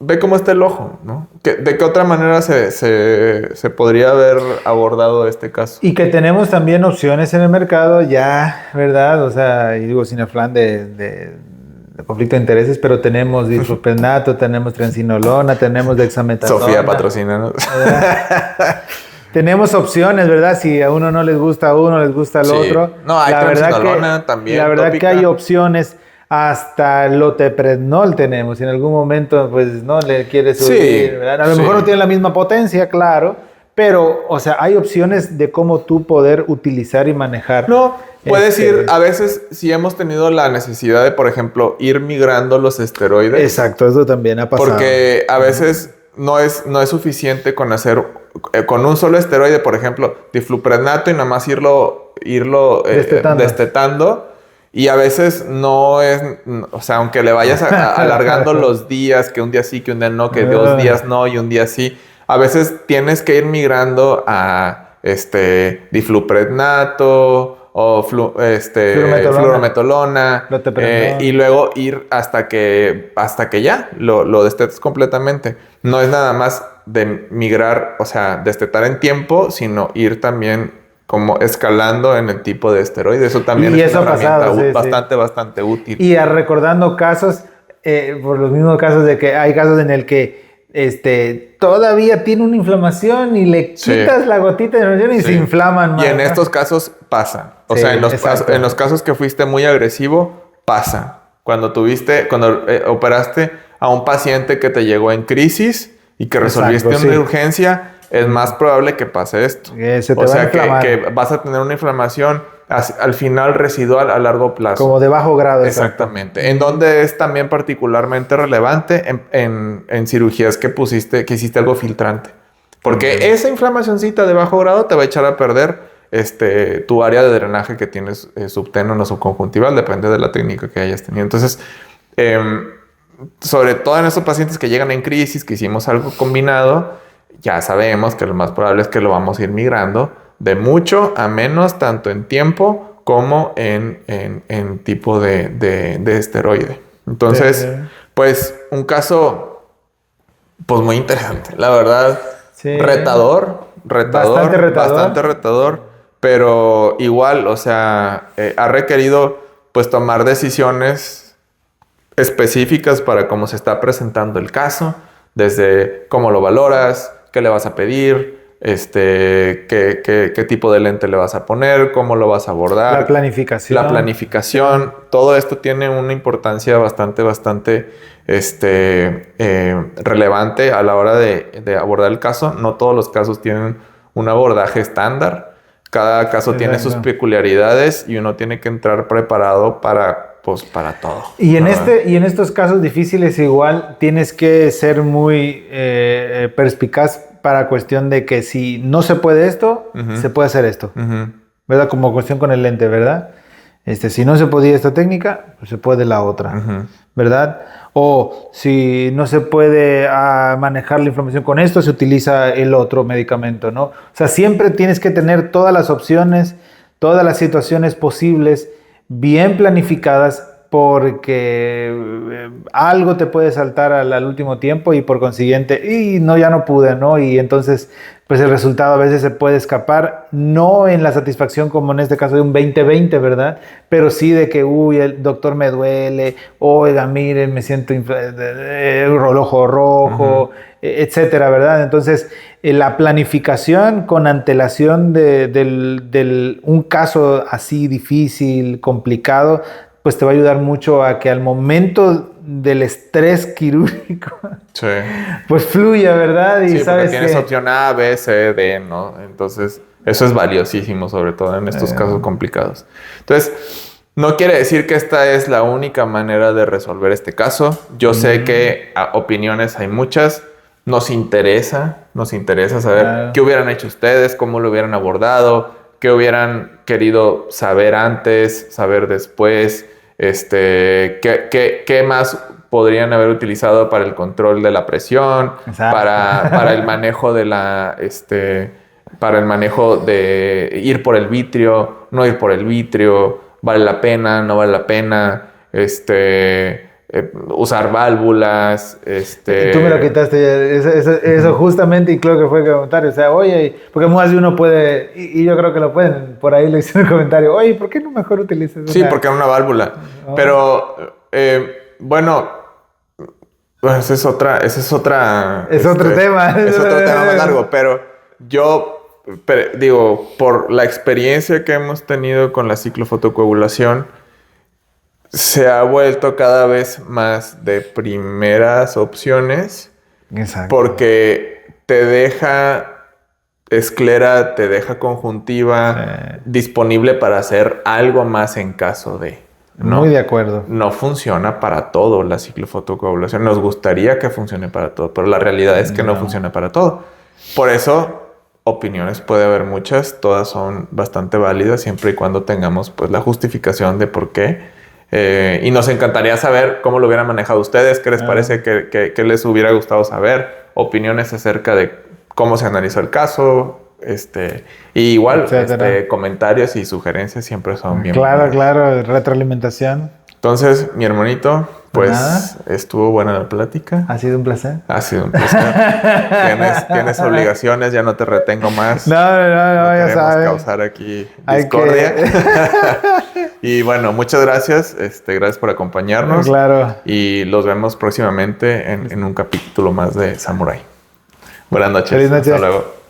ve cómo está el ojo, ¿no? ¿De qué otra manera se podría haber abordado este caso? Y que tenemos también opciones en el mercado ya, ¿verdad? O sea, y digo sin afán de conflicto de intereses, pero tenemos difluprednato, tenemos triamcinolona, tenemos dexametasona. Sofía, patrocínanos. Tenemos opciones, ¿verdad? Si a uno no les gusta a uno, les gusta al otro. No, hay triamcinolona también. La verdad que hay opciones. Hasta loteprednol tenemos. Si en algún momento, pues, no le quiere subir, ¿verdad? A lo mejor no tiene la misma potencia, claro. Pero, o sea, hay opciones de cómo tú poder utilizar y manejar. No, puedes ir, a veces si hemos tenido la necesidad de, por ejemplo, ir migrando los esteroides. Exacto, eso también ha pasado. Porque a veces no es suficiente con hacer, con un solo esteroide, por ejemplo, difluprednato y nada más irlo destetando. Y a veces no es, o sea, aunque le vayas alargando los días, que un día sí, que un día no, que 2 días no y un día sí, a veces tienes que ir migrando a difluprednato o fluorometolona y luego ir hasta que ya lo destetes completamente. No es nada más de migrar, o sea, destetar en tiempo, sino ir también como escalando en el tipo de esteroide. Eso también es una herramienta bastante útil. Y recordando casos, por los mismos casos de que hay casos en el que todavía tiene una inflamación y le quitas la gotita de inflamación y se inflaman más. Y en estos casos pasa. O sea, en los casos que fuiste muy agresivo, pasa. Cuando operaste a un paciente que te llegó en crisis y que resolviste una urgencia, es más probable que pase esto. Que vas a tener una inflamación al final residual a largo plazo. Como de bajo grado. Exactamente. En donde es también particularmente relevante en cirugías que hiciste algo filtrante. Porque esa inflamacioncita de bajo grado te va a echar a perder tu área de drenaje que tienes subteno o subconjuntival, depende de la técnica que hayas tenido. Entonces, sobre todo en esos pacientes que llegan en crisis, que hicimos algo combinado, ya sabemos que lo más probable es que lo vamos a ir migrando de mucho a menos, tanto en tiempo como en tipo de esteroide. Entonces, pues un caso pues muy interesante, la verdad. Retador, bastante retador, pero igual, o sea, ha requerido pues tomar decisiones específicas para cómo se está presentando el caso, desde cómo lo valoras, qué le vas a pedir, qué tipo de lente le vas a poner, cómo lo vas a abordar. La planificación. Todo esto tiene una importancia bastante relevante a la hora de abordar el caso. No todos los casos tienen un abordaje estándar. Cada caso tiene sus peculiaridades y uno tiene que entrar preparado para todo. Y en estos casos difíciles igual tienes que ser muy perspicaz para cuestión de que si no se puede esto, se puede hacer esto. ¿Verdad? Como cuestión con el lente, ¿verdad? Si no se podía esta técnica, pues se puede la otra, ¿verdad? O si no se puede manejar la inflamación con esto, se utiliza el otro medicamento, ¿no? O sea, siempre tienes que tener todas las opciones, todas las situaciones posibles, bien planificadas porque algo te puede saltar al último tiempo y por consiguiente, y no, ya no pude, ¿no? Y entonces, pues el resultado a veces se puede escapar, no en la satisfacción como en este caso de un 20-20, ¿verdad? Pero sí de que, uy, el doctor me duele, oiga, miren, me siento el ojo rojo, etcétera, ¿verdad? Entonces, la planificación con antelación de un caso así difícil, complicado, pues te va a ayudar mucho a que al momento del estrés quirúrgico, sí, pues fluya, ¿verdad? Y sí, sabes porque tienes opción A, B, C, D, ¿no? Entonces, eso es valiosísimo, sobre todo en estos casos complicados. Entonces, no quiere decir que esta es la única manera de resolver este caso. Yo sé que opiniones hay muchas. Nos interesa saber qué hubieran hecho ustedes, cómo lo hubieran abordado, qué hubieran querido saber antes, saber después, qué más podrían haber utilizado para el control de la presión, para el manejo de para el manejo de ir por el vitrio, no ir por el vitrio, vale la pena, no vale la pena, usar válvulas, Tú me lo quitaste, eso justamente, y creo que fue el comentario, o sea, oye, porque más de uno puede, y yo creo que lo pueden, por ahí le hicieron el comentario, oye, ¿por qué no mejor utilizas Sí, porque era una válvula, pero, bueno, ese es otro tema. Es otro tema más largo, pero yo digo, por la experiencia que hemos tenido con la ciclofotocoagulación, se ha vuelto cada vez más de primeras opciones. Exacto. Porque te deja esclera, te deja conjuntiva, disponible para hacer algo más en caso de. ¿no? Muy de acuerdo. No funciona para todo la ciclofotocoagulación. Nos gustaría que funcione para todo, pero la realidad es que no funciona para todo. Por eso, opiniones puede haber muchas, todas son bastante válidas siempre y cuando tengamos pues la justificación de por qué. Y nos encantaría saber cómo lo hubieran manejado ustedes, qué les parece, qué les hubiera gustado saber, opiniones acerca de cómo se analizó el caso, y igual comentarios y sugerencias siempre son bien. Claro, retroalimentación. Entonces, mi hermanito, pues estuvo buena la plática. Ha sido un placer. Tienes obligaciones, ya no te retengo más. No, ya sabes. Causar aquí discordia. Y bueno, muchas gracias. Gracias por acompañarnos. Claro. Y los vemos próximamente en un capítulo más de Samurai. Buenas noches. Feliz noche. Hasta luego.